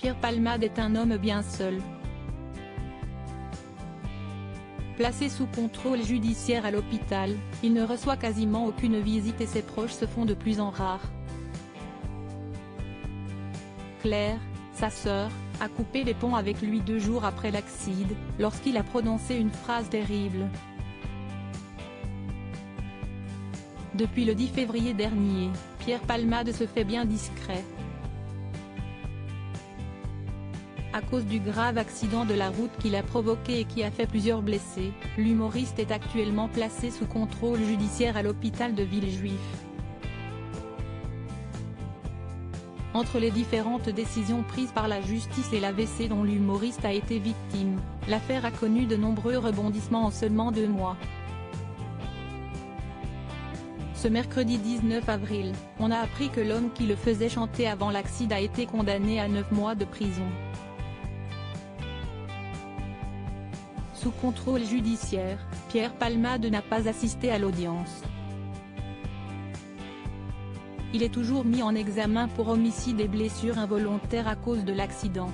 Pierre Palmade est un homme bien seul. Placé sous contrôle judiciaire à l'hôpital, il ne reçoit quasiment aucune visite et ses proches se font de plus en rares. Claire, sa sœur, a coupé les ponts avec lui 2 jours après l'accident, lorsqu'il a prononcé une phrase terrible. Depuis le 10 février dernier, Pierre Palmade se fait bien discret. À cause du grave accident de la route qu'il a provoqué et qui a fait plusieurs blessés, l'humoriste est actuellement placé sous contrôle judiciaire à l'hôpital de Villejuif. Entre les différentes décisions prises par la justice et l'AVC dont l'humoriste a été victime, l'affaire a connu de nombreux rebondissements en seulement 2 mois. Ce mercredi 19 avril, on a appris que l'homme qui le faisait chanter avant l'accident a été condamné à 9 mois de prison. Sous contrôle judiciaire, Pierre Palmade n'a pas assisté à l'audience. Il est toujours mis en examen pour homicide et blessures involontaires à cause de l'accident.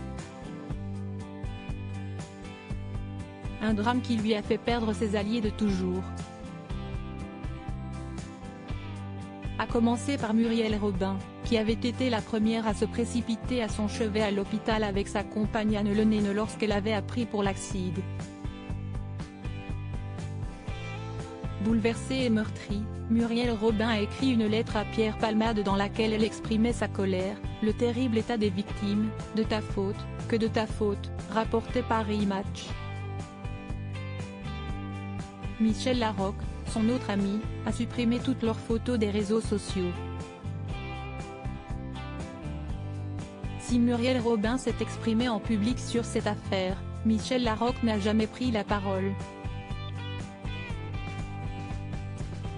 Un drame qui lui a fait perdre ses alliés de toujours. À commencer par Muriel Robin, qui avait été la première à se précipiter à son chevet à l'hôpital avec sa compagne Anne Lenene lorsqu'elle avait appris pour l'accident. Bouleversée et meurtrie, Muriel Robin a écrit une lettre à Pierre Palmade dans laquelle elle exprimait sa colère, le terrible état des victimes, de ta faute, que de ta faute, rapportait Paris Match. Michel Larocque, son autre ami, a supprimé toutes leurs photos des réseaux sociaux. Si Muriel Robin s'est exprimée en public sur cette affaire, Michel Larocque n'a jamais pris la parole.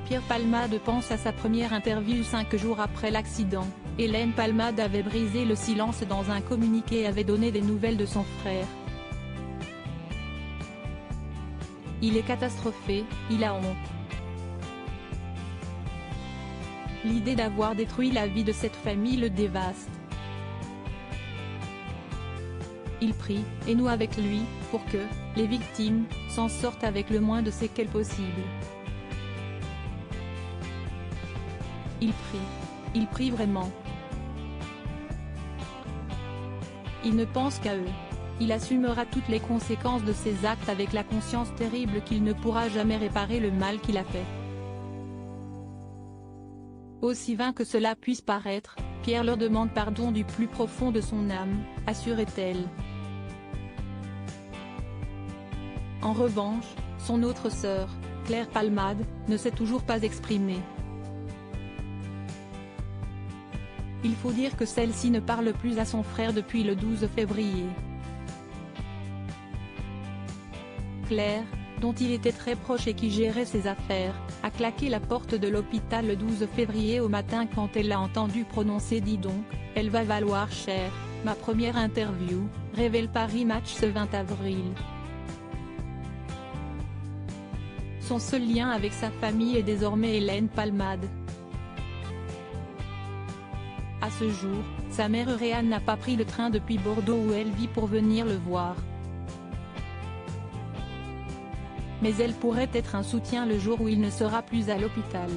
Pierre Palmade pense à sa première interview 5 jours après l'accident. Hélène Palmade avait brisé le silence dans un communiqué et avait donné des nouvelles de son frère. Il est catastrophé, il a honte. L'idée d'avoir détruit la vie de cette famille le dévaste. Il prie, et nous avec lui, pour que les victimes s'en sortent avec le moins de séquelles possible. Il prie vraiment. Il ne pense qu'à eux. Il assumera toutes les conséquences de ses actes avec la conscience terrible qu'il ne pourra jamais réparer le mal qu'il a fait. Aussi vain que cela puisse paraître, Pierre leur demande pardon du plus profond de son âme, assurait-elle. En revanche, son autre sœur, Claire Palmade, ne s'est toujours pas exprimée. Il faut dire que celle-ci ne parle plus à son frère depuis le 12 février. Claire, dont il était très proche et qui gérait ses affaires, a claqué la porte de l'hôpital le 12 février au matin quand elle l'a entendu prononcer « Dis donc, elle va valoir cher, ma première interview », révèle Paris Match ce 20 avril. Son seul lien avec sa famille est désormais Hélène Palmade. À ce jour, sa mère Réanne n'a pas pris le train depuis Bordeaux où elle vit pour venir le voir. Mais elle pourrait être un soutien le jour où il ne sera plus à l'hôpital.